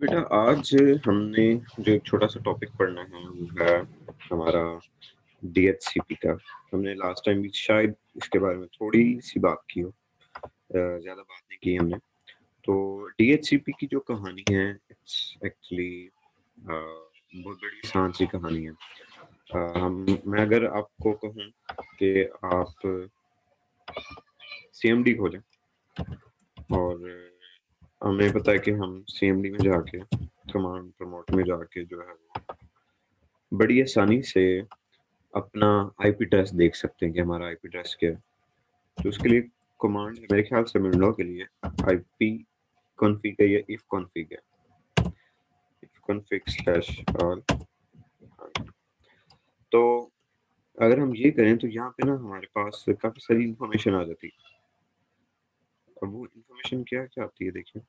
बेटा आज हमने जो एक छोटा-सा टॉपिक पढ़ना है वो है हमारा डीएचसीपी का। हमने लास्ट टाइम भी शायद इसके बारे में थोड़ी-सी बात की हो, ज़्यादा बात नहीं की हमने। तो डीएचसीपी की जो कहानी है इट्स एक्चुअली बहुत बड़ी आसान-सी कहानी है। मैं अगर आपको कहूँ कि आप सीएमडी खोलें और हमें पता है कि हम सीएमडी में जाके कमांड प्रमोट में जाके जो है वो बड़ी आसानी से अपना आईपी एड्रेस देख सकते हैं कि हमारा आईपी एड्रेस क्या है। तो उसके लिए कमांड है मेरे ख्याल से विंडो के लिए आईपी कॉन्फ़िग है या इफ कॉन्फ़िग है। If config slash all. तो अगर हम ये करें तो यहाँ पे ना हमारे पास काफ़ी सारी इन्फॉर्मेशन आ जाती है। अब वो इन्फॉर्मेशन क्या-क्या आती है देखिए।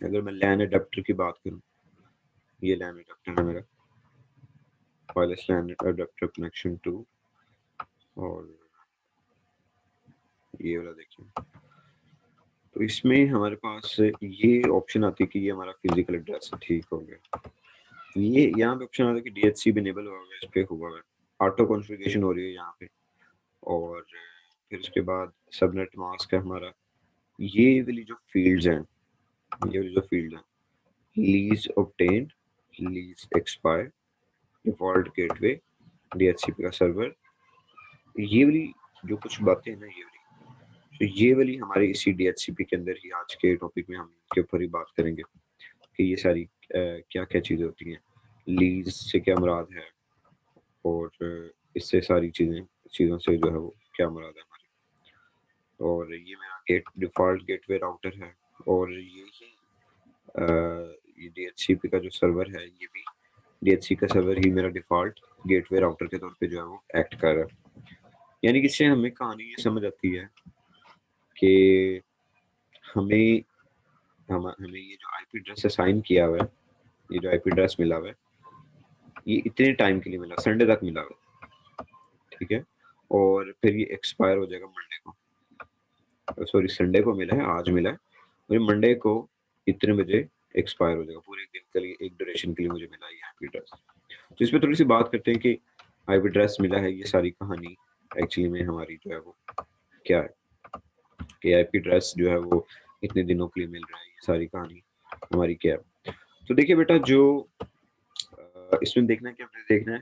अगर मैं लैन अडैप्टर की बात करूँ, ये लैन अडैप्टर है मेरा। Wireless LAN adapter connection two और ये वाला देखिए। तो इसमें हमारे पास ये ऑप्शन आती है कि ये हमारा फिजिकल एड्रेस है, ठीक हो गया। ये यहाँ पे ऑप्शन आता है कि डीएचसीपी इनेबल हुआ हुआ है, इस पे हुआ हुआ है। ऑटो कॉन्फ़िगरेशन हो रही है यहाँ पे और फिर उसके बाद सबनेट मास्क है हमारा। ये वाली जो फ़ील्ड्स हैं, ये वाली जो फ़ील्ड हैं, lease obtained, lease expire, default gateway, DHCP का सर्वर, ये वाली जो कुछ बातें हैं ना ये वाली, तो ये वाली हमारे इसी डीएचसीपी के अंदर ही आज के टॉपिक में हम इनके ऊपर ही बात करेंगे कि ये सारी क्या-क्या चीज़ें होती हैं। लीज़ से क्या मुराद है और इससे सारी चीज़ों से जो है वो क्या मुराद है हमारी। और ये मेरा डिफ़ॉल्ट गेटवे राउटर है और यही ये डीएचसीपी का जो सर्वर है ये भी डीएचसी का सर्वर ही मेरा डिफ़ॉल्ट गेटवे राउटर के तौर पे जो है वो एक्ट कर रहा है। यानी कि इससे हमें कहानी ये समझ आती है कि हमें हमें ये जो आईपी एड्रेस असाइन किया हुआ है, ये जो आईपी एड्रेस मिला हुआ है, ये इतने टाइम के लिए मिला, संडे तक मिला हुआ है, ठीक है? और फिर ये एक्सपायर हो जाएगा मंडे को। सॉरी संडे को मिला है, आज मिला है और ये मंडे को इतने बजे एक्सपायर हो जाएगा। पूरे दिन के लिए, एक ड्यूरेशन के लिए मुझे मिला ये आईपी एड्रेस। तो इसमें थोड़ी-सी बात करते हैं कि आईपी एड्रेस मिला है, ये सारी कहानी एक्चुअली में हमारी जो है वो क्या है? कि आईपी एड्रेस जो है वो इतने दिनों के लिए मिल रहा है, ये सारी कहानी हमारी क्या है? तो देखिए बेटा जो इसमें देखना क्या हमने देखना है,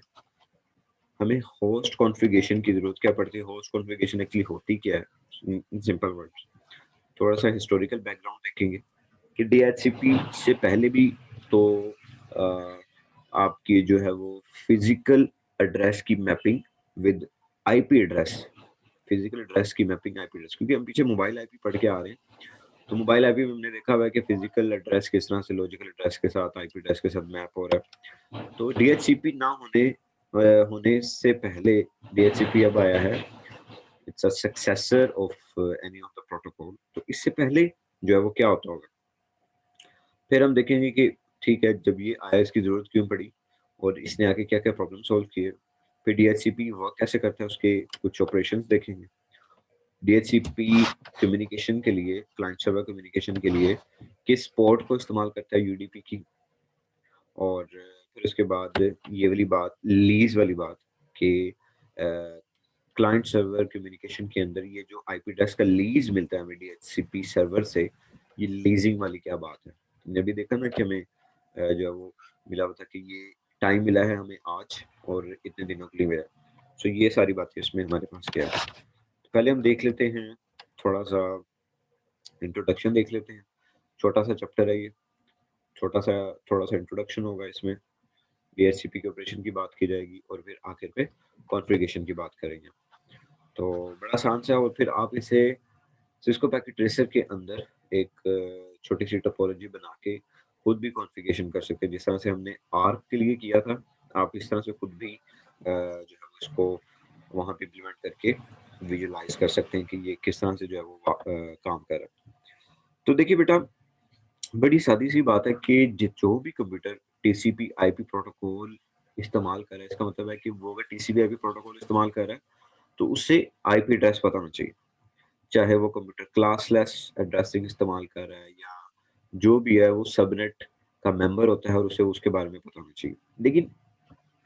हमें होस्ट कॉन्फ़िगरेशन की ज़रूरत क्या पड़ती है, होस्ट कॉन्फ़िगरेशन एक्चुअली होती क्या है? इन सिंपल वर्ड्स, थोड़ा-सा हिस्टोरिकल बैकग्राउंड देखेंगे कि डीएचसीपी से पहले भी तो अ, आपकी जो है वो फिज़िकल एड्रेस की mapping with IP address, physical address की मैपिंग आईपी एड्रेस, क्योंकि हम पीछे मोबाइल आईपी पढ़ के आ रहे हैं। तो मोबाइल आईपी में हमने देखा हुआ है कि फिज़िकल एड्रेस किस तरह से लॉजिकल एड्रेस के साथ आईपी एड्रेस के साथ मैप हो रहा है। तो डीएचसीपी ना होने से पहले डीएचसीपी अब आया है। It's a successor of any of the protocol. तो इससे पहले जो है वो क्या होता होगा? फिर हम देखेंगे कि ठीक है, जब ये आया इसकी ज़रूरत क्यों पड़ी और इसने आके क्या-क्या प्रॉब्लम सॉल्व किए। फिर डीएचसीपी वर्क कैसे करता है उसके कुछ ऑपरेशंस देखेंगे। डीएचसीपी कम्युनिकेशन के लिए, क्लाइंट सर्वर कम्युनिकेशन के लिए किस पोर्ट को इस्तेमाल करता है यूडीपी की। और फिर उसके बाद ये वाली बात, लीज़ वाली बात कि क्लाइंट सर्वर कम्युनिकेशन के अंदर ये जो आईपी एड्रेस का लीज़ मिलता है हमें डीएचसीपी सर्वर से, ये लीज़िंग वाली क्या बात है। हमने अभी देखा ना कि हमें जो है वो मिला हुआ था कि ये टाइम मिला है हमें आज और इतने दिनों के लिए मिला है। सो ये सारी बातें इसमें हमारे पास क्या है। तो पहले हम देख लेते हैं थोड़ा-सा इंट्रोडक्शन देख लेते हैं। छोटा-सा चैप्टर है ये, छोटा-सा थोड़ा-सा इंट्रोडक्शन होगा इसमें। डीएचसीपी के ऑपरेशन की बात की जाएगी और फिर आखिर पे कॉन्फ़िगरेशन की बात करेंगे। तो बड़ा आसान सा है और फिर आप इसे सिस्को पैकेट ट्रेसर के अंदर एक छोटी-सी टोपोलॉजी बना के खुद भी कॉन्फ़िगरेशन कर सकते हैं। जिस तरह से हमने आर्क के लिए किया था, आप इस तरह से खुद भी जो है वो इसको वहाँ पे इम्प्लीमेंट करके विजुअलाइज़ कर सकते हैं कि ये किस तरह से जो है वो काम कर रहा है। तो देखिए बेटा, बड़ी सादी-सी बात है कि जो भी कंप्यूटर टीसीपी आईपी प्रोटोकॉल इस्तेमाल कर रहा है, इसका मतलब है कि वो अगर टीसीपी आईपी प्रोटोकॉल इस्तेमाल कर रहा है, तो उसे आईपी एड्रेस पता होना चाहिए। चाहे वो कंप्यूटर क्लासलेस एड्रेसिंग इस्तेमाल कर रहा है या जो भी है वो सबनेट का मेंबर होता है और उसे उसके बारे में पता होना चाहिए। लेकिन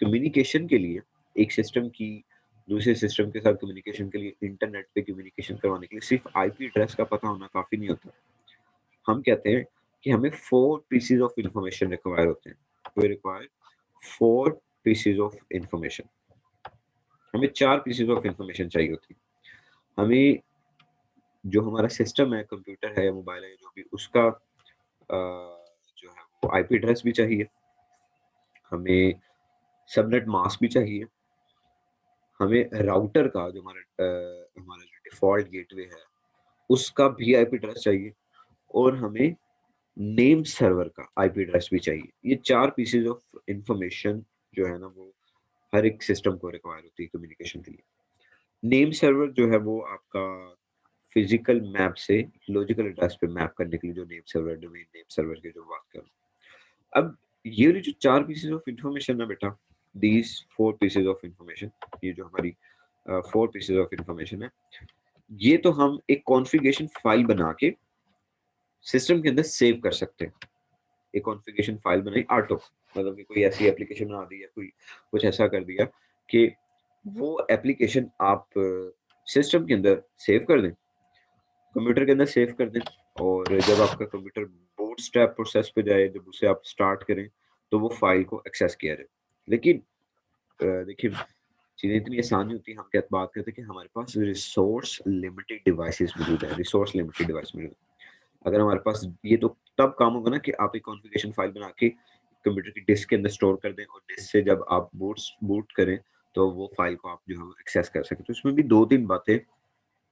कम्युनिकेशन के लिए एक सिस्टम की दूसरे सिस्टम के साथ कम्युनिकेशन के लिए इंटरनेट पे कम्युनिकेशन करवाने के लिए सिर्फ आईपी एड्रेस का पता होना काफ़ी नहीं होता। हम कहते हैं कि हमें 4 पीसेस ऑफ इन्फॉर्मेशन रिक्वायर होते हैं। We require 4 pieces of information. हमें 4 पीसेस ऑफ इन्फॉर्मेशन चाहिए होती है। हमें जो हमारा सिस्टम है, कंप्यूटर है या मोबाइल है, जो भी उसका जो है वो आईपी एड्रेस भी चाहिए। हमें सबनेट मास्क भी चाहिए। हमें राउटर का जो हमारा जो डिफ़ॉल्ट गेटवे है, उसका भी आईपी एड्रेस चाहिए और हमें नेम सर्वर का आईपी एड्रेस भी चाहिए। ये 4 पीसेस ऑफ इन्फॉर्मेशन जो है ना वो हर एक सिस्टम को रिक्वायर होती है कम्युनिकेशन के लिए। नेम सर्वर जो है वो आपका फिज़िकल मैप से लॉजिकल एड्रेस पे मैप करने के लिए जो name server domain name server की जो बात कर रहा हूँ। अब ये वाली जो 4 पीसेस ऑफ इन्फॉर्मेशन है बेटा, दीज़ 4 पीसेस ऑफ इन्फॉर्मेशन, ये जो हमारी 4 पीसेस ऑफ इन्फॉर्मेशन है, ये तो हम एक कॉन्फ़िगरेशन फ़ाइल बना के सिस्टम के अंदर सेव कर सकते हैं। एक कॉन्फ़िगरेशन फ़ाइल बनाई ऑटो, मतलब कि कोई ऐसी एप्लीकेशन बना दी या कोई कुछ ऐसा कर दिया कि वो एप्लीकेशन आप सिस्टम के अंदर सेव कर दें, कंप्यूटर के अंदर सेव कर दें और जब आपका कंप्यूटर बूटस्ट्रैप प्रोसेस पे जाए, जब उसे आप स्टार्ट करें, तो वो फ़ाइल को एक्सेस किया जाए। लेकिन देखिए चीज़ें इतनी आसान नहीं होती, हम क्या बात करते हैं कि हमारे पास रिसोर्स लिमिटेड डिवाइसेज़ मौजूद हैं, रिसोर्स लिमिटेड डिवाइस मौजूद है। अगर हमारे पास ये तो तब काम होगा ना कि आप एक कॉन्फ़िगरेशन फ़ाइल बना के कंप्यूटर की डिस्क के अंदर स्टोर कर दें और डिस्क से जब आप बूट करें, तो वो फ़ाइल को आप जो है एक्सेस कर सकें। तो इसमें भी 2-3 बातें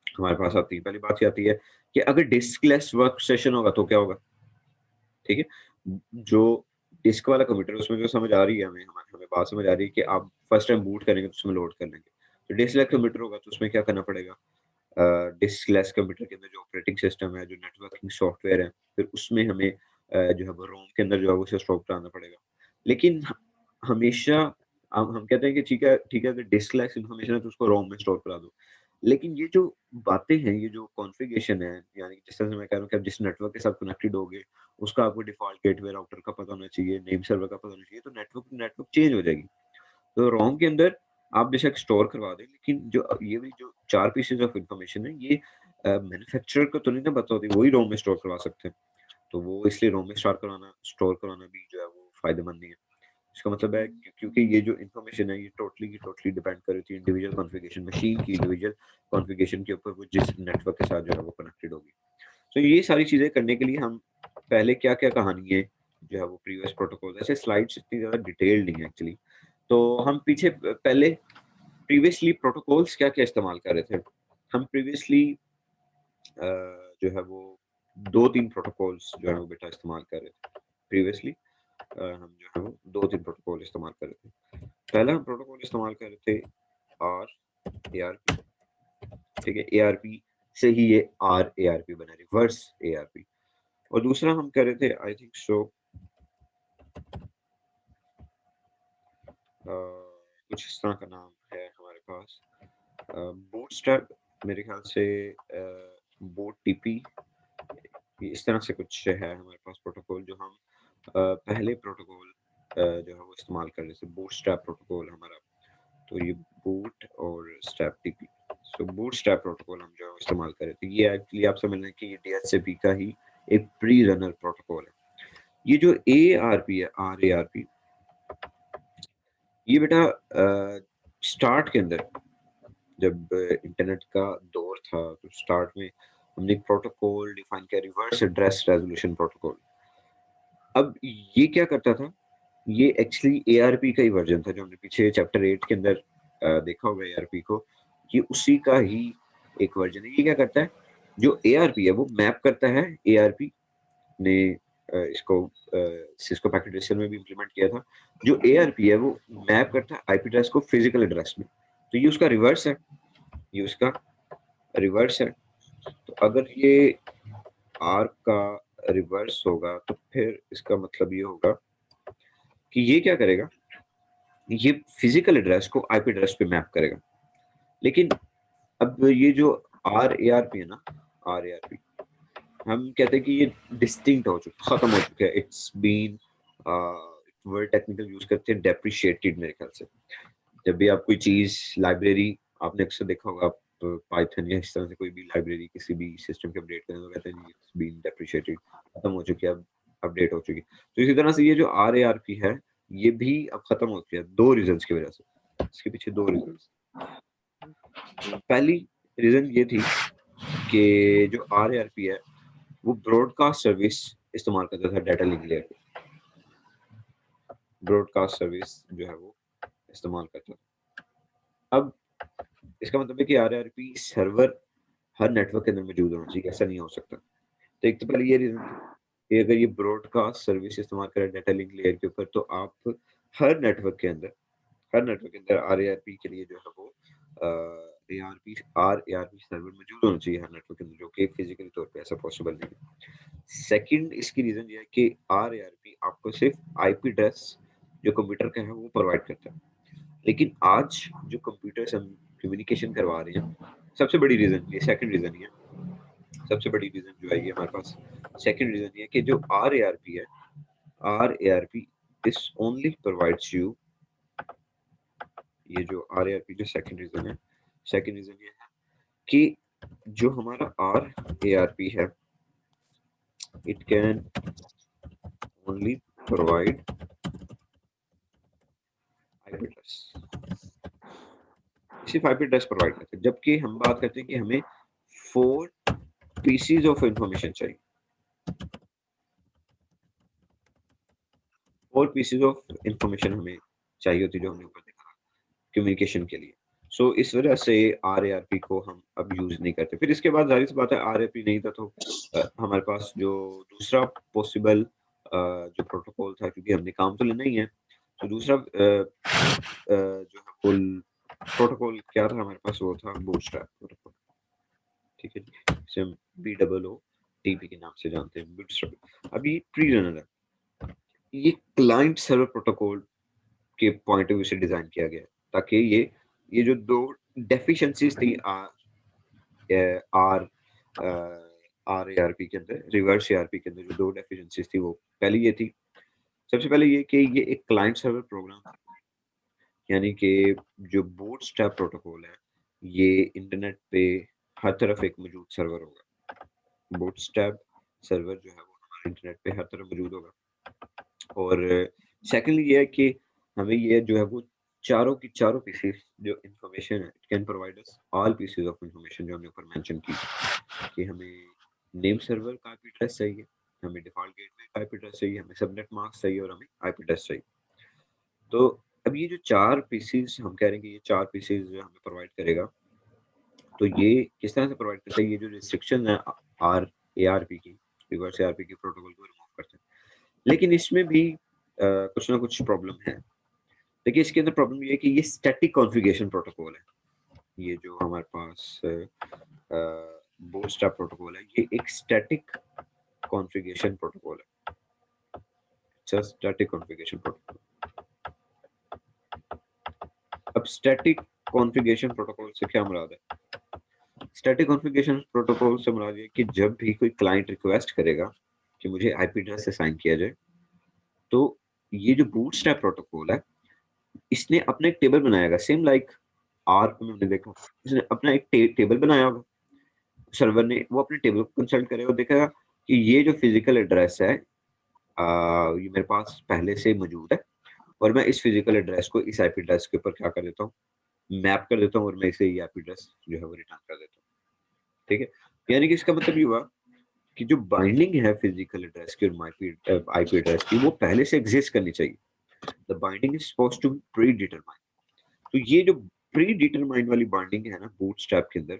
हमारे पास आती हैं। पहली बात ये आती है कि अगर डिस्कलेस वर्क सेशन होगा तो क्या होगा? ठीक है? जो डिस्क वाला कंप्यूटर है उसमें जो समझ आ रही है हमें हमें हमें बात समझ आ रही है कि आप फर्स्ट टाइम बूट करेंगे तो उसमें लोड कर लेंगे। तो डिस्कलेस कंप्यूटर होगा तो उसमें क्या करना पड़ेगा? डिस्कलेस कंप्यूटर के अंदर जो ऑपरेटिंग सिस्टम है, जो नेटवर्किंग सॉफ्टवेयर है, फिर उसमें हमें जो है वो रोम के अंदर जो है वो उसे स्टोर कराना पड़ेगा। लेकिन ह हमेशा हम कहते हैं कि ठीक है अगर डिस्कलेस इन्फॉर्मेशन है तो उसको रोम में स्टोर करा दो। लेकिन ये जो बातें हैं, ये जो कॉन्फ़िगरेशन है, यानी कि जिस तरह से मैं कह रहा हूँ कि आप जिस नेटवर्क के साथ कनेक्टेड होगे, उसका आपको डिफ़ॉल्ट गेटवे राउटर का पता होना चाहिए, नेम सर्वर का पता होना चाहिए, तो नेटवर्क नेटवर्क चेंज हो जाएगी। तो रोम के अंदर आप बेशक स्टोर करवा दें, लेकिन जो ये वाली जो 4 पीसेज़ ऑफ इन्फॉर्मेशन है, ये मैन्युफैक्चरर को तो नहीं ना पता होती, वही रोम में स्टोर करवा सकते हैं। तो वो इसलिए रोम में स्टोर करवाना भी जो है वो फ़ायदेमंद नहीं है। इसका मतलब है क्योंकि ये जो इन्फॉर्मेशन है, ये टोटली की टोटली डिपेंड कर रही थी इंडिविजुअल कॉन्फ़िगरेशन मशीन की इंडिविजुअल कॉन्फ़िगरेशन के ऊपर, वो जिस नेटवर्क के साथ जो है वो कनेक्टेड होगी। तो ये सारी चीज़ें करने के लिए हम पहले क्या-क्या कहानी है, जो है वो प्रीवियस प्रोटोकॉल, ऐसे स्लाइड्स इतनी ज़्यादा डिटेल्ड नहीं है एक्चुअली। तो हम पीछे पहले प्रीवियसली प्रोटोकॉल्स क्या-क्या इस्तेमाल कर रहे थे? हम प्रीवियसली जो है वो 2-3 प्रोटोकॉल्स जो है वो बेटा इस्तेमाल कर रहे थे। प्रीवियसली हम जो है वो 2-3 प्रोटोकॉल इस्तेमाल कर रहे थे। पहला हम प्रोटोकॉल इस्तेमाल कर रहे थे आर एआरपी, ठीक है? एआरपी से ही ये आर एआरपी बना, रिवर्स एआरपी। और दूसरा हम कर रहे थे आई थिंक सो कुछ इस तरह का नाम है हमारे पास, बूटस्ट्रैप मेरे ख्याल से, बूट टीपी, इस तरह से कुछ है हमारे पास प्रोटोकॉल जो हम पहले प्रोटोकॉल जो है वो इस्तेमाल कर रहे थे, बूटस्ट्रैप प्रोटोकॉल हमारा। तो ये बूट और स्ट्रैप टीपी, सो बूटस्ट्रैप प्रोटोकॉल हम जो है वो इस्तेमाल कर रहे थे। ये एक्चुअली आप समझ लें कि ये डीएचसीपी का ही एक प्री रनर प्रोटोकॉल है। ये जो एआरपी है, आरएआरपी, ये बेटा स्टार्ट के अंदर जब इंटरनेट का दौर था, तो स्टार्ट में हमने एक प्रोटोकॉल डिफाइन किया, रिवर्स एड्रेस रेज़ोल्यूशन प्रोटोकॉल। अब ये क्या करता था, ये एक्चुअली एआरपी का ही वर्ज़न था, जो हमने पीछे चैप्टर 8 के अंदर देखा होगा एआरपी को, ये उसी का ही एक वर्ज़न है। ये क्या करता है, जो एआरपी है वो मैप करता है, एआरपी ने इसको सिस्को पैकेट रेसियर में भी इम्प्लीमेंट किया था। जो एआरपी है वो मैप करता है आईपी एड्रेस को फिज़िकल एड्रेस में। तो ये उसका रिवर्स है, ये उसका रिवर्स है। तो अगर ये आर्क का रिवर्स होगा, तो फिर इसका मतलब ये होगा कि ये क्या करेगा, ये फिज़िकल एड्रेस को आईपी एड्रेस पे मैप करेगा। लेकिन अब ये जो आरएआरपी है ना, आरएआरपी, हम कहते हैं कि ये डिस्टिंक्ट हो चुका, खत्म हो चुका है, it's been word technical use करते हैं, डेप्रिशिएटेड मेरे ख्याल से। जब भी आप कोई चीज लाइब्रेरी, आपने अक्सर देखा होगा, आप पाइथन या इस तरह से कोई भी लाइब्रेरी किसी भी सिस्टम के अपडेट करें तो कहते हैं इट्स बीन डेप्रिशिएटेड, खत्म हो चुकी है, अब अपडेट हो चुकी है। तो इसी तरह से ये जो आरएआरपी है, ये भी अब खत्म हो चुकी है, दो रीजंस की वजह से। इसके पीछे दो रीजंस। पहली रीजन ये थी कि जो आरएआरपी है वो ब्रॉडकास्ट सर्विस इस्तेमाल करता था डाटा लिंक लेयर पे। ब्रॉडकास्ट सर्विस जो है वो इस्तेमाल करता था। अब इसका मतलब है कि आरआरपी सर्वर हर नेटवर्क के अंदर मौजूद होना चाहिए, ऐसा नहीं हो सकता। तो एक तो पहले ये रीजन कि अगर ये ब्रॉडकास्ट सर्विस इस्तेमाल करें डाटा लिंक लेयर के ऊपर, तो आप हर नेटवर्क के अंदर आरएआरपी के लिए जो है वो आरएआरपी सर्वर मौजूद होना चाहिए हर नेटवर्क के अंदर, जो कि फिजिकली तौर पे ऐसा पॉसिबल नहीं है। सेकंड इसकी रीजन ये है कि आरएआरपी आपको सिर्फ आईपी एड्रेस जो कंप्यूटर का है वो प्रोवाइड करता है। लेकिन आज जो कंप्यूटर से हम कम्युनिकेशन करवा रहे हैं, सबसे बड़ी रीजन ये सेकंड रीजन ये सबसे बड़ी रीजन जो है ये हमारे पास सेकंड रीजन ये कि जो आरएआरपी है, RARP this only provides you, ये जो आरएआरपी जो सेकंड रीजन है, सेकंड रीजन ये है कि जो हमारा आरएआरपी है, it can only provide IP address, सिर्फ आईपी एड्रेस प्रोवाइड करते हैं। जबकि हम बात करते हैं कि हमें 4 पीसीज ऑफ इंफॉर्मेशन चाहिए, 4 पीसेज ऑफ इंफॉर्मेशन हमें चाहिए होती है, जो हमने ऊपर देखा कम्युनिकेशन के लिए। सो इस वजह से आरएआरपी को हम अब यूज नहीं करते। फिर इसके बाद जाहिर सी बात है आरएआरपी नहीं था तो हमारे पास जो दूसरा पॉसिबल जो प्रोटोकॉल था, क्योंकि हमने काम तो लेना ही है, तो दूसरा जो है वो प्रोटोकॉल क्या था हमारे पास, वो था बूटस्ट्रैप प्रोटोकॉल। ठीक है जी, इसे हम BOOTP के नाम से जानते हैं, बूटस्ट्रैप। अब ये प्री रनर है, ये क्लाइंट सर्वर प्रोटोकॉल के पॉइंट ऑफ व्यू से डिजाइन किया गया है, ताकि ये जो दो डेफिशिएंसीज थी आर आर एआरपी के अंदर, रिवर्स एआरपी के अंदर जो दो डेफिशिएंसीज थी, वो पहली ये थी, सबसे पहले ये कि ये एक क्लाइंट सर्वर प्रोग्राम था, यानी कि जो बूटस्ट्रैप प्रोटोकॉल है ये इंटरनेट पे हर तरफ एक मौजूद सर्वर होगा। बूटस्ट्रैप सर्वर जो है वो हमारे इंटरनेट पे हर तरफ मौजूद होगा। और सेकंडली ये है कि हमें ये जो है वो चारों की चारों पीसेस जो इंफॉर्मेशन है, it can provide us all pieces of information, जो हमने ऊपर मेंशन की कि हमें नेम सर्वर का आईपी एड्रेस चाहिए, हमें डिफॉल्ट गेटवे का आईपी एड्रेस चाहिए, हमें सबनेट मास्क चाहिए और हमें आईपी एड्रेस चाहिए। तो अब ये जो 4 पीसेस हम कह रहे हैं कि ये 4 पीसेस जो हमें प्रोवाइड करेगा, तो ये किस तरह से प्रोवाइड करता है? ये जो रिस्ट्रिक्शन है आर एआरपी की, रिवर्स एआरपी के प्रोटोकॉल को रिमूव करते हैं। लेकिन इसमें भी कुछ ना कुछ प्रॉब्लम है। देखिए इसके अंदर प्रॉब्लम ये है कि ये स्टैटिक कॉन्फ़िगरेशन प्रोटोकॉल है। ये जो हमारे पास बूटस्ट्रैप प्रोटोकॉल है, ये एक स्टैटिक कॉन्फ़िगरेशन प्रोटोकॉल है। Just static configuration protocol. अब स्टैटिक कॉन्फ़िगरेशन प्रोटोकॉल से क्या मुराद है? स्टैटिक कॉन्फ़िगरेशन प्रोटोकॉल से मुराद ये कि जब भी कोई क्लाइंट रिक्वेस्ट करेगा कि मुझे आईपी एड्रेस असाइन किया जाए, तो ये जो बूटस्ट्रैप प्रोटोकॉल है, इसने अपना एक टेबल बनाएगा, सेम लाइक आर में हमने देखा, इसने अपना एक टेबल बनाया होगा। सर्वर ने वो अपने टेबल को कंसल्ट करेगा और देखेगा कि ये जो फिजिकल एड्रेस है ये मेरे पास पहले से मौजूद है, और मैं इस फिजिकल एड्रेस को इस आईपी एड्रेस के ऊपर क्या कर देता हूँ, मैप कर देता हूँ, और मैं इसे ये आईपी एड्रेस जो है वो रिटर्न कर देता हूँ। ठीक है, यानी कि इसका मतलब ये हुआ कि जो बाइंडिंग है फिजिकल एड्रेस की और आईपी एड्रेस की, वो पहले से एग्जिस्ट करनी चाहिए। The binding is supposed to be predetermined. तो ये जो प्री डिटरमाइंड वाली बाइंडिंग है ना बूटस्ट्रैप के अंदर,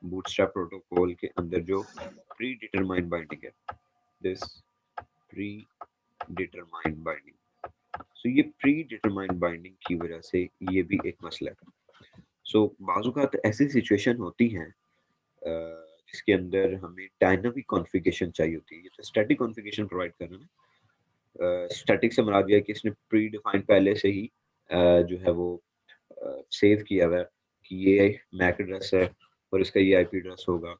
बूटस्ट्रैप प्रोटोकॉल के अंदर जो प्री डिटरमाइंड बाइंडिंग है, दिस प्री डिटरमाइंड बाइंडिंग, सो ये प्री डिटरमाइंड बाइंडिंग की वजह से ये भी एक मसला है। सो बाज़ ऐसी सिचुएशन होती हैं जिसके अंदर हमें डायनामिक कॉन्फ़िगरेशन चाहिए होती है। ये तो स्टैटिक कॉन्फ़िगरेशन प्रोवाइड कर रहा है ना। स्टैटिक से मुराद ये है कि इसने प्री डिफाइंड पहले से ही जो है वो सेव किया हुआ है कि ये मैक एड्रेस है और इसका ये आईपी एड्रेस होगा,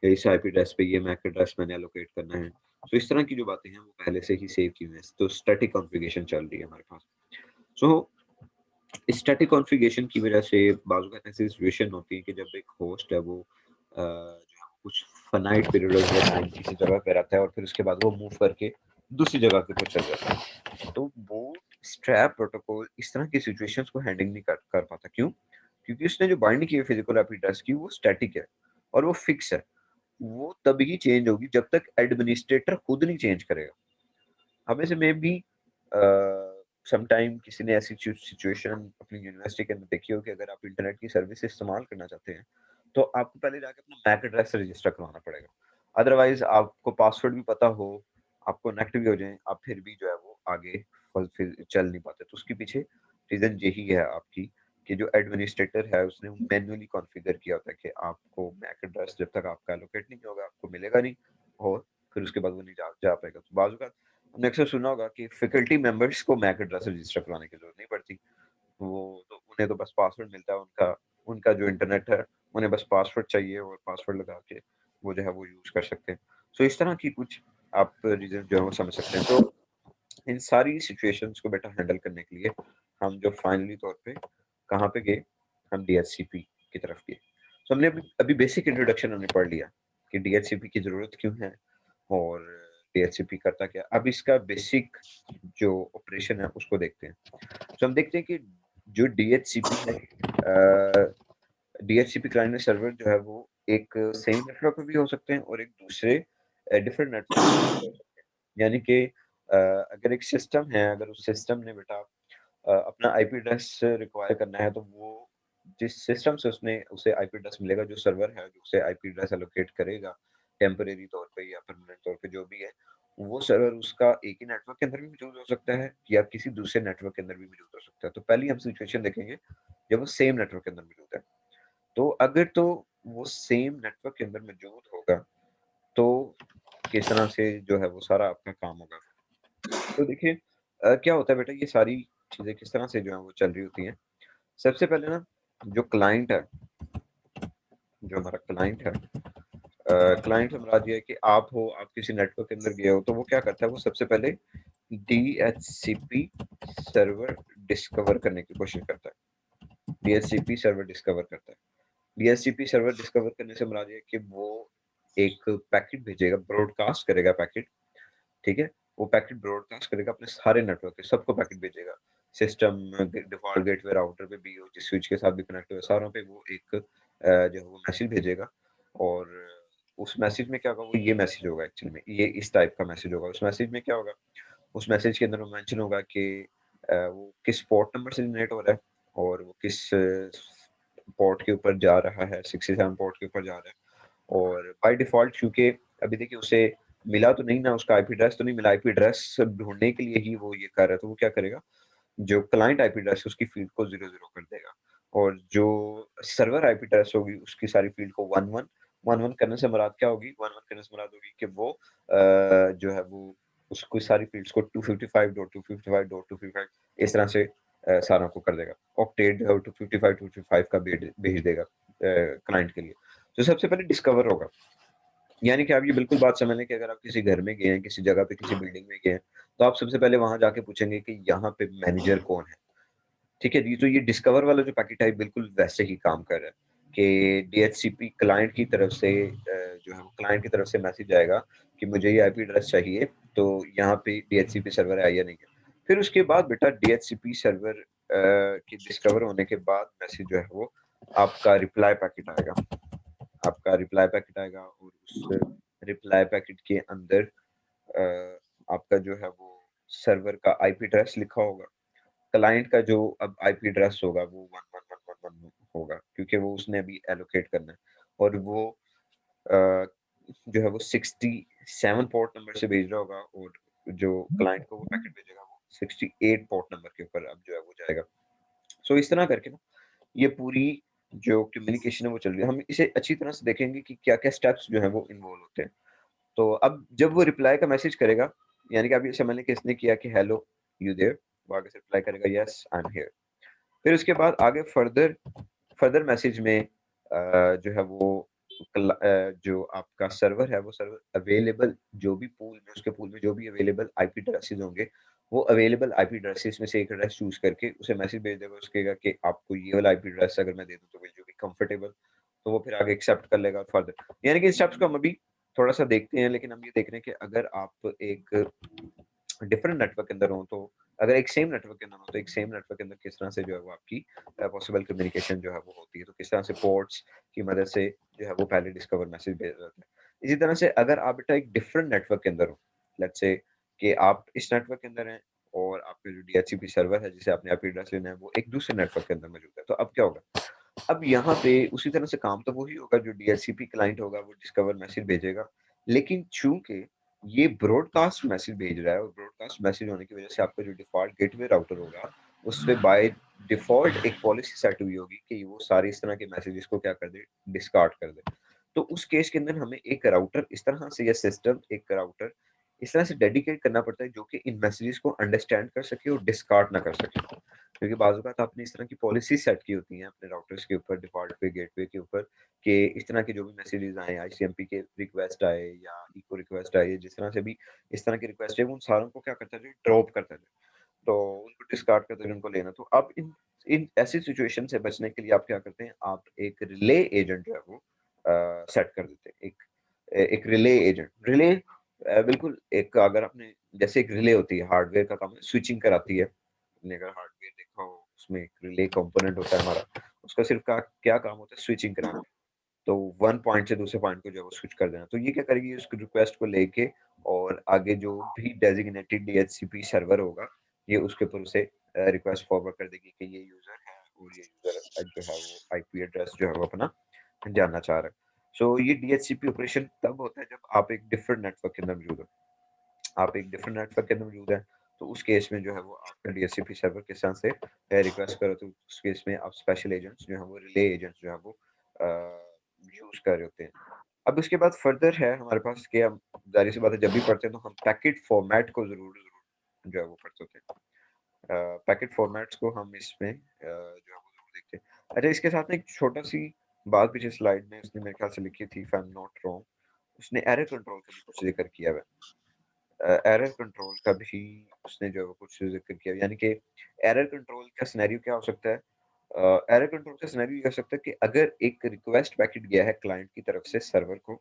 इस आईपी एड्रेस पे ये मैक एड्रेस मैंने एलोकेट करना है। तो इस तरह की जो बातें हैं वो पहले से ही सेव की हुई हैं, तो स्टैटिक कॉन्फ़िगरेशन चल रही है हमारे पास। सो स्टैटिक कॉन्फ़िगरेशन की वजह से बाज़ औक़ात ऐसी सिचुएशन होती है कि जब एक होस्ट है वो जो है कुछ फ़ाइनाइट पीरियड ऑफ टाइम किसी जगह पे रहता है और फिर उसके बाद वो मूव करके दूसरी जगह के ऊपर चल जाता है। तो बूटस्ट्रैप प्रोटोकॉल इस तरह की सिचुएशंस को हैंडल नहीं कर कर पाता। क्यों? क्योंकि उसने जो बाइंड की है फिज़िकल आईपी एड्रेस की वो स्टैटिक है और वो फिक्स है। वो तभी चेंज होगी जब तक एडमिनिस्ट्रेटर खुद नहीं चेंज करेगा। हमें से में भी समटाइम किसी ने ऐसी सिचुएशन अपनी यूनिवर्सिटी के अंदर देखी हो कि अगर आप इंटरनेट की सर्विस इस्तेमाल करना चाहते हैं, तो आपको पहले जाके अपना मैक एड्रेस रजिस्टर करवाना पड़ेगा। अदरवाइज़ आपको पासवर्ड भी पता हो, आप कनेक्ट भी हो जाएँ, आप फिर भी जो है वो आगे फिर चल नहीं पाते। तो उसके पीछे रीज़न यही है आपकी कि जो एडमिनिस्ट्रेटर है उसने मैन्युअली कॉन्फ़िगर किया होता है कि आपको मैक एड्रेस जब तक आपका एलोकेट नहीं होगा, आपको मिलेगा नहीं और फिर उसके बाद वो नहीं जा जा पाएगा। तो बाज़ औक़ात आपने अक्सर सुना होगा कि फैकल्टी मेंबर्स को मैक एड्रेस रजिस्टर कराने की ज़रूरत नहीं पड़ती। वो तो उन्हें तो बस पासवर्ड मिलता है उनका उनका जो इंटरनेट है, उन्हें बस पासवर्ड चाहिए और पासवर्ड लगा के वो जो है वो यूज़ कर सकते हैं। सो इस तरह की कुछ आप रीज़न जो है वो समझ सकते हैं। तो इन सारी सिचुएशंस को बेटर हैंडल करने के लिए हम जो फाइनली तौर पे कहाँ पे गए? हम डीएचसीपी की तरफ गए। तो हमने अभी अभी बेसिक इंट्रोडक्शन हमने पढ़ लिया कि डीएचसीपी की ज़रूरत क्यों है और डीएचसीपी करता क्या है। अब इसका बेसिक जो ऑपरेशन है उसको देखते हैं। तो हम देखते हैं कि जो डीएचसीपी है डीएचसीपी क्लाइंट एंड सर्वर जो है वो एक सेम नेटवर्क पे भी हो सकते हैं और एक दूसरे डिफरेंट नेटवर्क पे भी हो सकते हैं। यानी कि अगर एक सिस्टम है, अगर उस सिस्टम ने बेटा अपना आईपी एड्रेस रिक्वायर करना है, तो वो जिस सिस्टम से उसने उसे आईपी एड्रेस मिलेगा, जो सर्वर है, जो उसे आईपी एड्रेस एलोकेट करेगा, टेम्परेरी तौर पे या परमानेंट तौर पे जो भी है, वो सर्वर उसका एक ही नेटवर्क के अंदर भी मौजूद हो सकता है या किसी दूसरे नेटवर्क के अंदर भी मौजूद हो सकता है। तो पहली हम सिचुएशन देखेंगे जब वो सेम नेटवर्क के अंदर मौजूद है। तो अगर तो वो सेम नेटवर्क के अंदर मौजूद होगा, तो किस तरह से जो है वो सारा आपका काम होगा। तो देखिए क्या होता है बेटा ये सारी चीज़ें किस तरह से जो है वो चल रही होती हैं। सबसे पहले ना जो क्लाइंट है, जो हमारा क्लाइंट है क्लाइंट से मुराद ये है कि आप हो, आप किसी नेटवर्क के अंदर गए हो, तो वो क्या करता है, वो सबसे पहले डीएचसीपी सर्वर डिस्कवर करने की कोशिश करता है। डीएचसीपी सर्वर डिस्कवर करता है। डीएचसीपी सर्वर डिस्कवर करने से मुराद ये है कि वो एक पैकेट भेजेगा, ब्रॉडकास्ट करेगा पैकेट, ठीक है? वो पैकेट ब्रॉडकास्ट करेगा अपने सारे नेटवर्क पे, सबको पैकेट भेजेगा। सिस्टम डिफ़ॉल्ट गेटवे राउटर पे भी हो, जिस स्विच के साथ भी कनेक्ट हुआ है, सारों पे वो एक जो है वो मैसेज भेजेगा और उस मैसेज में क्या होगा, वो ये मैसेज होगा एक्चुअल में, ये इस टाइप का मैसेज होगा। उस मैसेज में क्या होगा, उस मैसेज के अंदर वो मेंशन होगा कि वो किस पोर्ट नंबर से जनरेट हो रहा है और वो किस पोर्ट के ऊपर जा रहा है, 67 पोर्ट के ऊपर जा रहा है और बाय डिफ़ॉल्ट क्योंकि अभी देखिए उसे मिला तो नहीं ना, उसका आईपी एड्रेस तो नहीं मिला, आईपी एड्रेस ढूँढने के लिए ही वो ये कर रहा है, तो वो क्या करेगा, जो क्लाइंट आईपी एड्रेस है उसकी फ़ील्ड को 00 कर देगा और जो सर्वर आईपी एड्रेस होगी उसकी सारी फ़ील्ड को 11 11 करने से मुराद क्या होगी, 11 करने से मुराद होगी कि वो जो है वो उसकी सारी फ़ील्ड्स को 255.255.255 इस तरह से सारों को कर देगा। ऑक्टेट जो है 255 का भेज देगा क्लाइंट के लिए। तो सबसे पहले डिस्कवर होगा। यानी कि आप ये बिल्कुल बात समझ लें कि अगर आप किसी घर में गए हैं, किसी जगह पे, किसी बिल्डिंग में गए हैं, तो आप सबसे पहले वहाँ जाके पूछेंगे कि यहाँ पे मैनेजर कौन है? ठीक है जी, तो ये डिस्कवर वाला जो पैकेट है बिल्कुल वैसे ही काम कर रहा है कि डीएचसीपी क्लाइंट की तरफ से जो है वो क्लाइंट की तरफ से मैसेज आएगा कि मुझे ये आईपी एड्रेस चाहिए, तो यहाँ पे डीएचसीपी सर्वर है या नहीं है। फिर उसके बाद बेटा डीएचसीपी सर्वर के डिस्कवर होने के बाद मैसेज जो है वो आपका रिप्लाई पैकेट आएगा। आपका रिप्लाई पैकेट आएगा और उस रिप्लाई पैकेट के अंदर अ, आपका जो है वो सर्वर का आईपी एड्रेस लिखा होगा। क्लाइंट का जो अब आईपी एड्रेस होगा वो 11111 होगा क्योंकि वो उसने अभी एलोकेट करना है और वो अ, जो है वो 67 पोर्ट नंबर से भेज रहा होगा और जो क्लाइंट को वो पैकेट भेजेगा वो 68 पोर्ट नंबर के ऊपर अब जो है वो जाएगा। सो इस तरह करके ना ये पूरी जो कम्युनिकेशन है वो चल रही है। हम इसे अच्छी तरह से देखेंगे कि क्या-क्या स्टेप्स जो हैं वो इन्वॉल्व होते हैं। तो अब जब वो रिप्लाई का मैसेज करेगा, यानी कि आप ये समझ लें कि इसने किया कि हेलो यू देयर, वो आगे से रिप्लाई करेगा यस आई एम हियर। फिर उसके बाद आगे फर्दर फर्दर मैसेज में जो है वो जो आपका सर्वर है वो सर्वर अवेलेबल जो भी पूल में उसके पूल में जो भी अवेलेबल आईपी एड्रेसेस होंगे, वो अवेलेबल आईपी एड्रेसेस में से एक एड्रेस चूज़ करके उसे मैसेज भेज देगा, उसके कहेगा कि आपको ये वाला आईपी एड्रेस अगर मैं दे दूँ तो विल यू बी कंफर्टेबल? तो वो फिर आगे एक्सेप्ट कर लेगा और फर्दर यानी कि स्टेप्स को हम अभी थोड़ा-सा देखते हैं, लेकिन हम ये देख रहे हैं कि अगर आप एक डिफरेंट नेटवर्क के अंदर हो, तो अगर एक सेम नेटवर्क के अंदर हो, तो एक सेम नेटवर्क के अंदर किस तरह से जो है वो आपकी पॉसिबल कम्युनिकेशन जो है वो होती है। तो किस तरह से पोर्ट्स की मदद से जो है वो पहले डिस्कवर मैसेज भेजा जाता है। इसी तरह से अगर आप बेटा एक डिफरेंट नेटवर्क के अंदर हो, लेट्स से कि आप इस नेटवर्क के अंदर हैं और आपका जो डीएचसीपी सर्वर है जिसे आपने आईपी एड्रेस लेना है, वो एक दूसरे नेटवर्क के अंदर मौजूद है। तो अब क्या होगा? अब यहाँ पे उसी तरह से काम तो वही होगा, जो डीएचसीपी क्लाइंट होगा वो डिस्कवर मैसेज भेजेगा। लेकिन चूँकि ये ब्रॉडकास्ट मैसेज भेज रहा है और ब्रॉडकास्ट मैसेज होने की वज़ह से आपका जो डिफ़ॉल्ट गेटवे राउटर होगा, उसपे बाय डिफ़ॉल्ट एक पॉलिसी सेट हुई होगी कि वो सारे इस तरह के मैसेजेस को क्या कर दे, डिस्कार्ड कर दे। तो उस केस के अंदर हमें एक राउटर इस तरह से या सिस्टम एक राउटर इस तरह से डेडिकेट करना पड़ता है जो कि इन मैसेजेस को अंडरस्टैंड कर सके और डिस्कार्ड ना कर सके। क्योंकि बाज़ औक़ात आपने इस तरह की पॉलिसी सेट की होती हैं अपने राउटर्स के ऊपर, डिफ़ॉल्ट पे, गेटवे के ऊपर कि इस तरह के जो भी मैसेजेस आएँ, आईसीएमपी के रिक्वेस्ट आए या इको रिक्वेस्ट आए, जिस तरह से भी इस तरह की रिक्वेस्ट है, वो उन सारों को क्या करता है, ड्रॉप करता है। तो उनको डिस्कार्ड करते हैं जिनको लेना। तो अब इन इन ऐसी सिचुएशन से बचने के लिए आप क्या करते हैं, आप एक रिले एजेंट जो है वो सेट कर देते हैं। एक रिले एजेंट, रिले बिल्कुल एक अगर आपने जैसे एक रिले होती है, हार्डवेयर का काम है, स्विचिंग कराती है। आपने अगर हार्डवेयर देखा हो, उसमें एक रिले कंपोनेंट होता है हमारा, उसका सिर्फ़ का क्या काम होता है, स्विचिंग कराना। तो वन पॉइंट से दूसरे पॉइंट को जो है वो स्विच कर देना। तो ये क्या करेगी, उस रिक्वेस्ट को लेके और आगे जो भी डेज़िग्नेटेड डीएचसीपी सर्वर होगा, ये उसके ऊपर उसे रिक्वेस्ट फॉरवर्ड कर देगी कि ये यूज़र है और ये यूज़र जो है वो आईपी एड्रेस जो है वो अपना जानना चाह रहा है। सो ये डीएचसीपी ऑपरेशन तब होता है जब आप एक डिफरेंट नेटवर्क के अंदर मौजूद हो। आप एक डिफरेंट नेटवर्क के अंदर मौजूद हैं, तो उस केस में जो है वो आपका डीएचसीपी सर्वर किस तरह से रिक्वेस्ट करो, तो उस केस में आप स्पेशल एजेंट्स जो हैं वो रिले एजेंट्स जो हैं वो यूज़ कर रहे होते हैं। अब उसके बाद फर्दर है हमारे पास कि हम ज़ाहिर-सी बात है जब भी पढ़ते हैं तो हम पैकेट फॉर्मेट को ज़रूर जो है वो पढ़ते होते हैं। पैकेट फॉर्मेट्स को हम इसमें जो है वो ज़रूर देखते हैं। अच्छा, इसके साथ में एक छोटा-सी बात पीछे स्लाइड में उसने मेरे ख्याल से लिखी थी, if I am not wrong, उसने एरर कंट्रोल का भी कुछ ज़िक्र किया हुआ है। एरर कंट्रोल का भी उसने जो है वो कुछ ज़िक्र किया, यानी कि एरर कंट्रोल का सिनेरियो क्या हो सकता है? एरर कंट्रोल का सिनेरियो ये हो सकता है कि अगर एक रिक्वेस्ट पैकेट गया है क्लाइंट की तरफ से सर्वर को,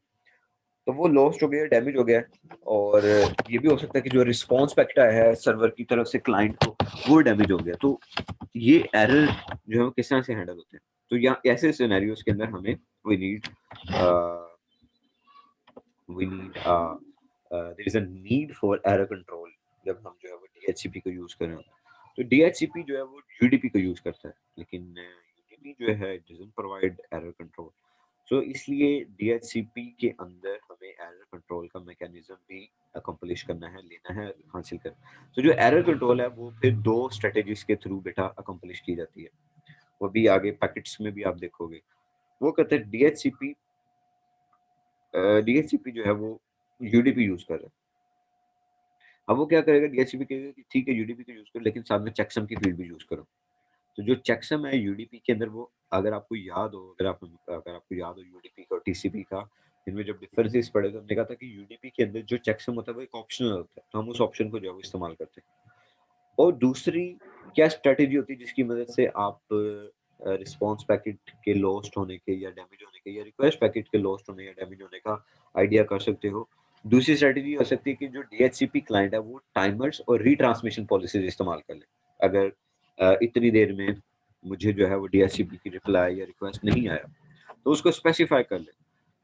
तो वो लॉस्ट हो गया है, डैमेज हो गया है, और ये भी हो सकता है कि जो रिस्पॉन्स पैकेट आया है सर्वर की तरफ से क्लाइंट को, वो डैमेज हो गया। तो ये एरर जो है वो किस तरह से हैंडल होते हैं? तो या ऐसे सिनेरियोज़ के अंदर हमें we need a we need there is a need for error control जब हम जो है वो डीएचसीपी को यूज़ कर रहे होते हैं। तो डीएचसीपी जो है वो यूडीपी को यूज़ करता है, लेकिन यूडीपी जो है डज़न्ट प्रोवाइड एरर कंट्रोल। सो इसलिए डीएचसीपी के अंदर हमें एरर कंट्रोल का मैकेनिज़्म भी अकम्प्लिश करना है, लेना है, हासिल करना। तो जो एरर कंट्रोल है वो फिर 2 स्ट्रैटेजीज़ के थ्रू बेटा अकम्प्लिश की जाती है। वो भी आगे पैकेट्स में भी आप देखोगे। वो कहते हैं डीएचसीपी जो है वो यूडीपी यूज़ कर रहा है। अब वो क्या करेगा, डीएचसीपी कहेगा कि ठीक है यूडीपी का यूज़ करो, लेकिन साथ में चेकसम की फ़ील्ड भी यूज़ करो। तो जो चेकसम है यूडीपी के अंदर, वो अगर आपको याद हो यूडीपी का और टीसीपी का, इनमें जब डिफरेंसेस पढ़े तो हमने कहा था कि यूडीपी के अंदर जो चेकसम होता है वो एक ऑप्शनल होता है। तो हम उस ऑप्शन को जो है वो इस्तेमाल करते हैं। और दूसरी क्या स्ट्रैटेजी होती है जिसकी मदद से आप रिस्पॉन्स पैकेट के लॉस्ट होने के या डैमेज होने के या रिक्वेस्ट पैकेट के लॉस्ट होने या डैमेज होने का आइडिया कर सकते हो। दूसरी स्ट्रैटेजी हो सकती है कि जो डीएचसीपी क्लाइंट है वो टाइमर्स और रिट्रांसमिशन पॉलिसीज़ इस्तेमाल कर ले। अगर इतनी देर में मुझे जो है वो डीएचसीपी की रिप्लाई या रिक्वेस्ट नहीं आया, तो उसको स्पेसिफाई कर ले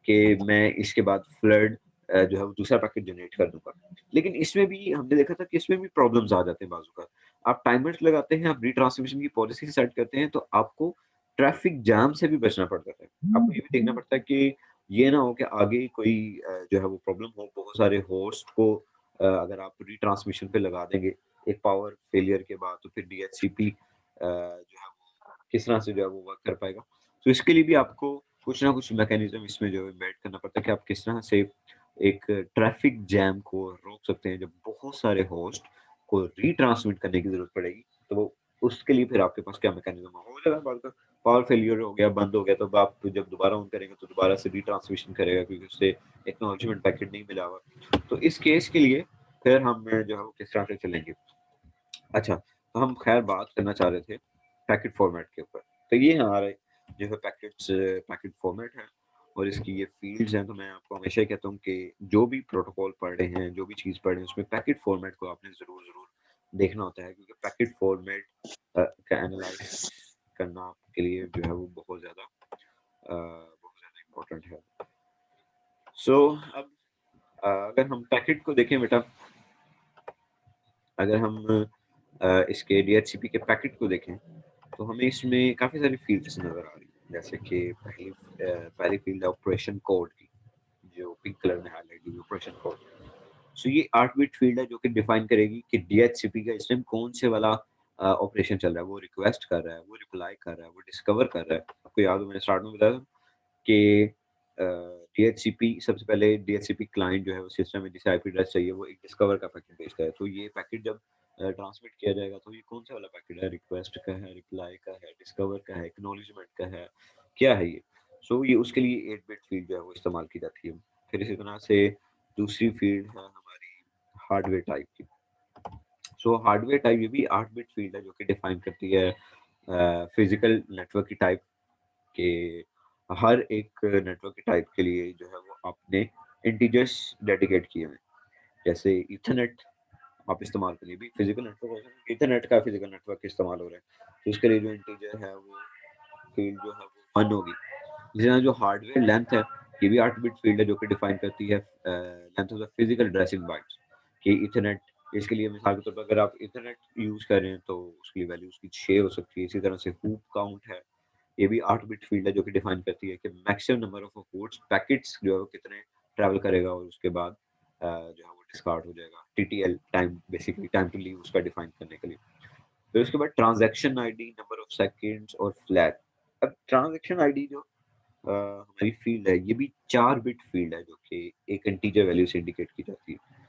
कि मैं इसके बाद फ्लड जो है वो दूसरा पैकेट जनरेट कर दूँगा। लेकिन इसमें भी हमने देखा था कि इसमें भी प्रॉब्लम्स आ जाते हैं बाज़ औक़ात। आप टाइमर्स लगाते हैं, आप रिट्रांसमिशन की पॉलिसी सेट करते हैं, तो आपको ट्रैफ़िक जाम से भी बचना पड़ता है। आपको ये भी देखना पड़ता है कि ये ना हो कि आगे कोई जो है वो प्रॉब्लम हो, बहुत सारे होस्ट को अगर आप रिट्रांसमिशन पे लगा देंगे, एक पावर फेलियर के बाद, तो फिर डीएचसीपी जो है वो किस तरह से जो है वो वर्क कर पाएगा। तो इसके लिए भी आपको कुछ ना कुछ मैकेनिज़्म इसमें जो है एम्बेड करना पड़ता है कि आप किस तरह से एक ट्रैफ़िक जैम को रोक सकते हैं। जब बहुत सारे होस्ट को रिट्रांसमिट करने की ज़रूरत पड़ेगी, तो वो उसके लिए फिर आपके पास क्या मैकेनिज़्म हो जाएगा बात का। पावर फेलियर हो गया, बंद हो गया, तो आप जब दोबारा ऑन करेंगे तो दोबारा से रिट्रांसमिशन करेगा क्योंकि उससे एक्नॉलेजमेंट पैकेट नहीं मिला हुआ। तो इस केस के लिए फिर हम जो है वो किस तरह से चलेंगे। अच्छा, तो हम खैर बात करना चाह रहे थे पैकेट फॉर्मेट के ऊपर। तो ये हमारा जो है पैकेट फॉर्मेट है और इसकी ये फ़ील्ड्स हैं। तो मैं आपको हमेशा ही कहता हूँ कि जो भी प्रोटोकॉल पढ़ रहे हैं, जो भी चीज़ पढ़ रहे हैं, उसमें पैकेट फॉर्मेट को आपने ज़रूर देखना होता है क्योंकि पैकेट फॉर्मेट का एनालाइज़ करना आपके लिए जो है वो बहुत ज़्यादा इम्पोर्टेंट है। सो अब अगर हम पैकेट को देखें बेटा, अगर हम इसके DHCP के पैकेट को देखें तो हमें इसमें काफ़ी सारी फ़ील्ड्स नज़र आ रही हैं। जैसे कि पहली फ़ील्ड है ऑपरेशन कोड की, जो पिंक कलर में हाइलाइट हुई है, ऑपरेशन कोड। सो ये 8 बिट फ़ील्ड है जो कि डिफ़ाइन करेगी कि DHCP का इस टाइम कौन से वाला ऑपरेशन चल रहा है। वो रिक्वेस्ट कर रहा है, वो रिप्लाई कर रहा है, वो डिस्कवर कर रहा है। आपको याद हो मैंने स्टार्ट में बताया था कि DHCP सबसे पहले DHCP क्लाइंट जो है वो सिस्टम में जिसे आईपी एड्रेस चाहिए वो एक डिस्कवर का पैकेट भेजता है। तो ये पैकेट जब ट्रांसमिट किया जाएगा तो ये कौन सा वाला पैकेट है, रिक्वेस्ट का है, रिप्लाई का है, डिस्कवर का है, एक्नॉलेजमेंट का है, क्या है ये। सो ये उसके लिए 8 बिट फील्ड जो है वो इस्तेमाल की जाती है। फिर इसी तरह से दूसरी फील्ड है हमारी हार्डवेयर टाइप की। सो हार्डवेयर टाइप ये भी 8 बिट फील्ड है जो कि डिफाइन करती है फिजिकल नेटवर्क की टाइप के। हर एक नेटवर्क के टाइप के लिए जो है वो आपने इंटीजर्स डेडिकेट किए हुए हैं। जैसे ईथरनेट आप इस्तेमाल करिए, भी फिजिकल नेटवर्क होता है, ईथरनेट का फिजिकल नेटवर्क इस्तेमाल हो रहा है, तो उसके लिए जो इंटीजर है वो फील्ड जो है वो 1 होगी। इसी तरह जो हार्डवेयर लेंथ है, ये भी 8 बिट फील्ड है जो कि डिफाइन करती है length of the physical address in bytes. कि ईथरनेट, इसके लिए मिसाल के तौर पर अगर आप ईथरनेट यूज़ कर रहे हैं तो उसके लिए वैल्यू उसकी 6 हो सकती है। इसी तरह से हूप काउंट है, ये भी 8 बिट फील्ड है जो कि डिफाइन करती है कि maximum number of hopes packets जो है वो कितने ट्रैवल करेगा और उसके बाद जो है वो डिस्कार्ड हो जाएगा। TTL time, basically time to live उसका डिफाइन करने के लिए। फिर उसके बाद transaction ID, number of seconds और फ्लैग। अब ट्रांजैक्शन आईडी जो हमारी फील्ड है ये भी 4 बिट फील्ड है जो कि एक इंटीजर वैल्यू से इंडिकेट की जाती है।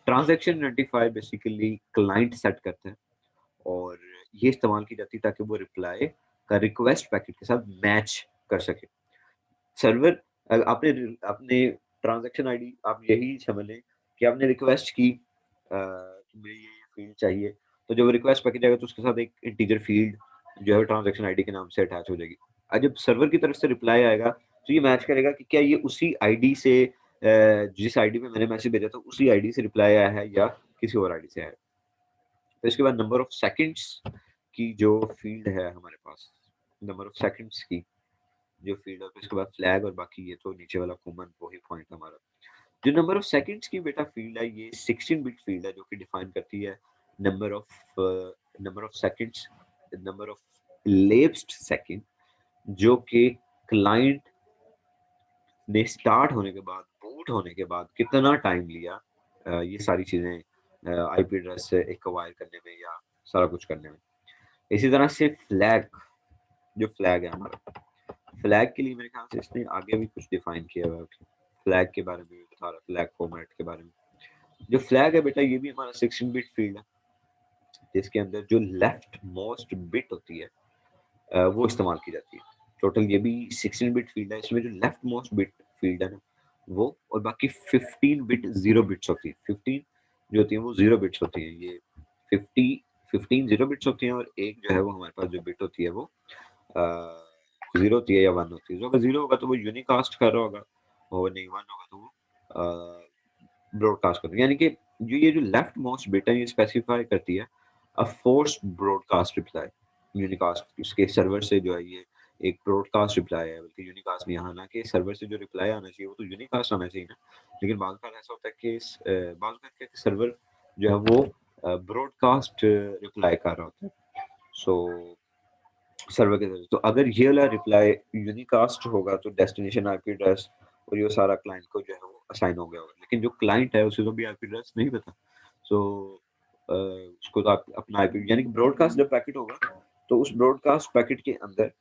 Transaction identifier basically client set करते हैं और ये इस्तेमाल की जाती है ताकि वो रिप्लाई का रिक्वेस्ट पैकेट के साथ मैच कर सके। सर्वर आपने ट्रांज़ैक्शन आईडी आप यही समझ लें कि आपने रिक्वेस्ट की कि मुझे ये फ़ील्ड चाहिए, तो जब रिक्वेस्ट पैकेट आएगा तो उसके साथ एक इंटीजर फ़ील्ड जो है ट्रांज़ैक्शन आईडी के नाम से अटैच हो जाएगी। जब सर्वर की तरफ से रिप्लाई आएगा, तो ये मैच करेगा कि क्या ये उसी आईडी से जिस आईडी पे मैंने मैसेज भेजा था, उसी आईडी से रिप्लाई आया है या किसी और आईडी से आया है। फिर इसके बाद नंबर ऑफ सेकंड्स की जो फ़ील्ड है हमारे पास, नंबर ऑफ सेकंड्स की जो फ़ील्ड है, फिर उसके बाद फ्लैग और बाकी ये तो नीचे वाला कॉमन वही पॉइंट है हमारा। जो नंबर ऑफ सेकंड्स की बेटा फ़ील्ड है, ये 16 बिट फ़ील्ड है जो कि डिफाइन करती है number of number of seconds, number of elapsed second जो कि क्लाइंट ने स्टार्ट होने के बाद, बूट होने के बाद कितना टाइम लिया ये सारी चीज़ें आईपी एड्रेस से एक्वायर करने में या सारा कुछ करने में। इसी तरह से फ्लैग, जो फ्लैग है हमारा, फ्लैग के लिए मेरे ख्याल से इसने आगे भी कुछ डिफाइन किया हुआ है। फ्लैग के बारे में भी बता रहा, फ्लैग फॉर्मेट के बारे में। जो फ्लैग है बेटा ये भी हमारा 16 बिट फील्ड है जिसके अंदर जो लेफ्ट मोस्ट बिट होती है वो इस्तेमाल की जाती है। टोटल ये भी 16 बिट फील्ड है, इसमें जो लेफ्ट मोस्ट बिट फील्ड है ना वो, और बाकी 15 बिट 0 बिट्स होती है। 15 जो होती है वो 0 बिट्स होती है। ये 15 0 बिट्स होती हैं और एक जो है वो हमारे पास जो बिट होती है वो 0 होती है या 1 होती है। तो अगर 0 होगा तो वो यूनिकास्ट कर रहा होगा और नहीं 1 होगा तो वो ब्रॉडकास्ट करती है। यानी कि जो ये जो लेफ्ट मोस्ट बिट है ये स्पेसिफाई करती है फोर्स्ड ब्रॉडकास्ट रिप्लाई। यूनिकास्ट इसके सर्वर से जो है ये एक ब्रॉडकास्ट रिप्लाई है, बल्कि यूनिकास्ट नहीं, हालांकि सर्वर से जो रिप्लाई आना चाहिए वो तो यूनिकास्ट आना चाहिए ना। लेकिन बाज़ बार ऐसा होता है कि बाज़ बार क्या सर्वर जो है वो ब्रॉडकास्ट रिप्लाई कर रहा होता है। सो सर्वर के जरिए तो अगर ये वाला रिप्लाई यूनिकास्ट होगा तो डेस्टिनेशन आईपी एड्रेस और ये सारा क्लाइंट को जो है वो असाइन हो गया होगा। लेकिन जो क्लाइंट है उसे तो भी आईपी एड्रेस नहीं पता। सो उसको तो आप अपना आईपी, यानी कि ब्रॉडकास्ट जब पैकेट होगा तो उस ब्रॉडकास्ट पैकेट के अंदर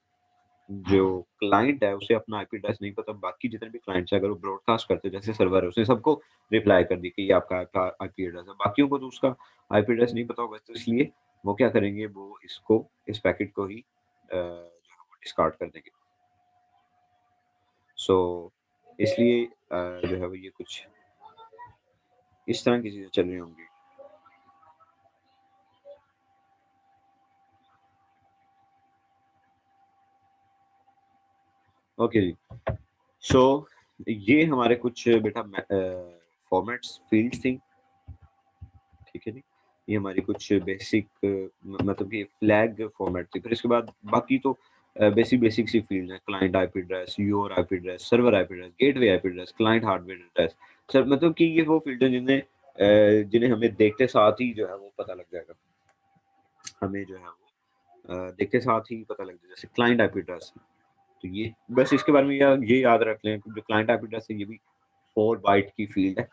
जो क्लाइंट है उसे अपना आईपी एड्रेस नहीं पता। बाकी जितने भी क्लाइंट्स हैं अगर वो ब्रॉडकास्ट करते हैं जैसे सर्वर है उसने सबको रिप्लाई कर दी कि ये आपका आईपी एड्रेस है, बाकियों को तो उसका आईपी एड्रेस नहीं पता होगा। तो इसलिए वो क्या करेंगे, वो इसको इस पैकेट को ही जो है वो डिस्कार्ड कर देंगे। सो इसलिए जो है वो ये कुछ इस तरह की चीज़ें चल रही होंगी। ओके जी। सो ये हमारे कुछ बेटा फॉर्मेट्स फील्ड्स थी, ठीक है जी। ये हमारी कुछ बेसिक मतलब कि फ्लैग फॉर्मेट थी। फिर इसके बाद बाकी तो बेसिक सी फील्ड है, client IP address, your IP address, server IP address, gateway IP address, client hardware address. Sir मतलब कि ये वो फील्ड है जिन्हें हमें देखते साथ ही जो है वो पता लग जाएगा। हमें जो है वो देखते साथ ही पता लग जाएगा। जैसे क्लाइंट आईपी एड्रेस, तो ये बस इसके बारे में ये याद रख लें कि जो क्लाइंट आईपी एड्रेस है ये भी 4 बाइट की फील्ड है।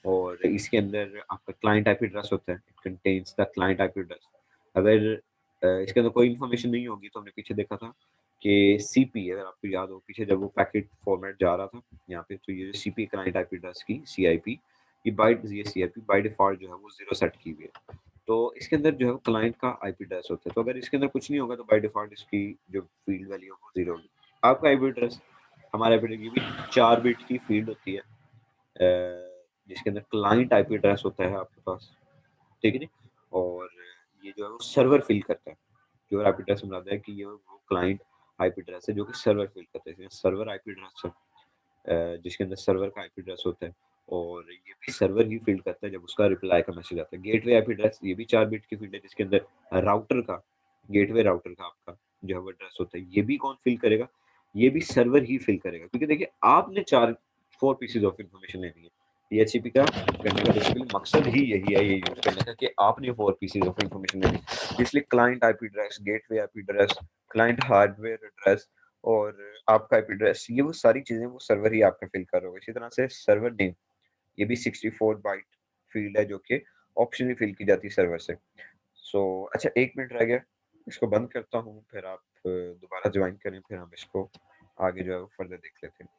और इसके अंदर आपका क्लाइंट आईपी एड्रेस होता है, it contains the client IP address. अगर इसके अंदर कोई इन्फॉर्मेशन नहीं होगी तो हमने पीछे देखा था कि सीपी, अगर आपको याद हो पीछे जब वो पैकेट फॉर्मेट जा रहा था यहाँ पे, तो ये जो सीपी क्लाइंट आईपी एड्रेस की सीआईपी, ये सीआईपी बाय डिफॉल्ट जो है वो 0 सेट की हुई है। तो इसके अंदर जो है वो क्लाइंट का आईपी एड्रेस होता है। तो अगर इसके अंदर कुछ नहीं होगा तो बाय डिफॉल्ट इसकी जो फील्ड वैल्यू है वो 0 होगी। आपका आईपी एड्रेस, हमारा आईपी एड्रेस ये भी 4 बिट की फील्ड होती है, जिसके अंदर क्लाइंट आईपी एड्रेस होता है आपके पास, ठीक है जी? और ये जो है वो सर्वर फ़िल करता है। जो आईपी एड्रेस से मुराद है कि ये वो क्लाइंट आईपी एड्रेस है जो कि सर्वर फ़िल करता है। इसमें सर्वर आईपी एड्रेस है, जिसके अंदर सर्वर का आईपी एड्रेस होता है और ये भी सर्वर ही फ़िल करता है जब उसका रिप्लाई का मैसेज आता है। गेटवे आईपी एड्रेस ये भी 4 बिट की फ़ील्ड है जिसके अंदर राउटर का, गेटवे राउटर का आपका जो है वो एड्रेस होता है। ये भी कौन फ़िल करेगा? ये भी सर्वर ही फ़िल करेगा, क्योंकि देखिए आपने 4 पीसेज़ ऑफ इन्फॉर्मेशन लेनी है। डीएचसीपी का करने का बेसिकली मकसद ही यही है, ये यूज़ करने का कि आपने 4 पीसेज़ ऑफ इन्फॉर्मेशन लेनी है। इसलिए client IP address, gateway IP address, client hardware address और आपका आईपी एड्रेस, ये वो सारी चीज़ें वो सर्वर ही आपका फ़िल कर रहा होगा। इसी तरह से सर्वर नेम, ये भी 64 बाइट फ़ील्ड है जो कि ऑप्शनली फ़िल की जाती है सर्वर से। सो अच्छा 1 मिनट रह गया, इसको बंद करता हूँ, फिर आप दोबारा जॉइन करें, फिर हम इसको आगे जो है वो फर्दर देख लेते हैं।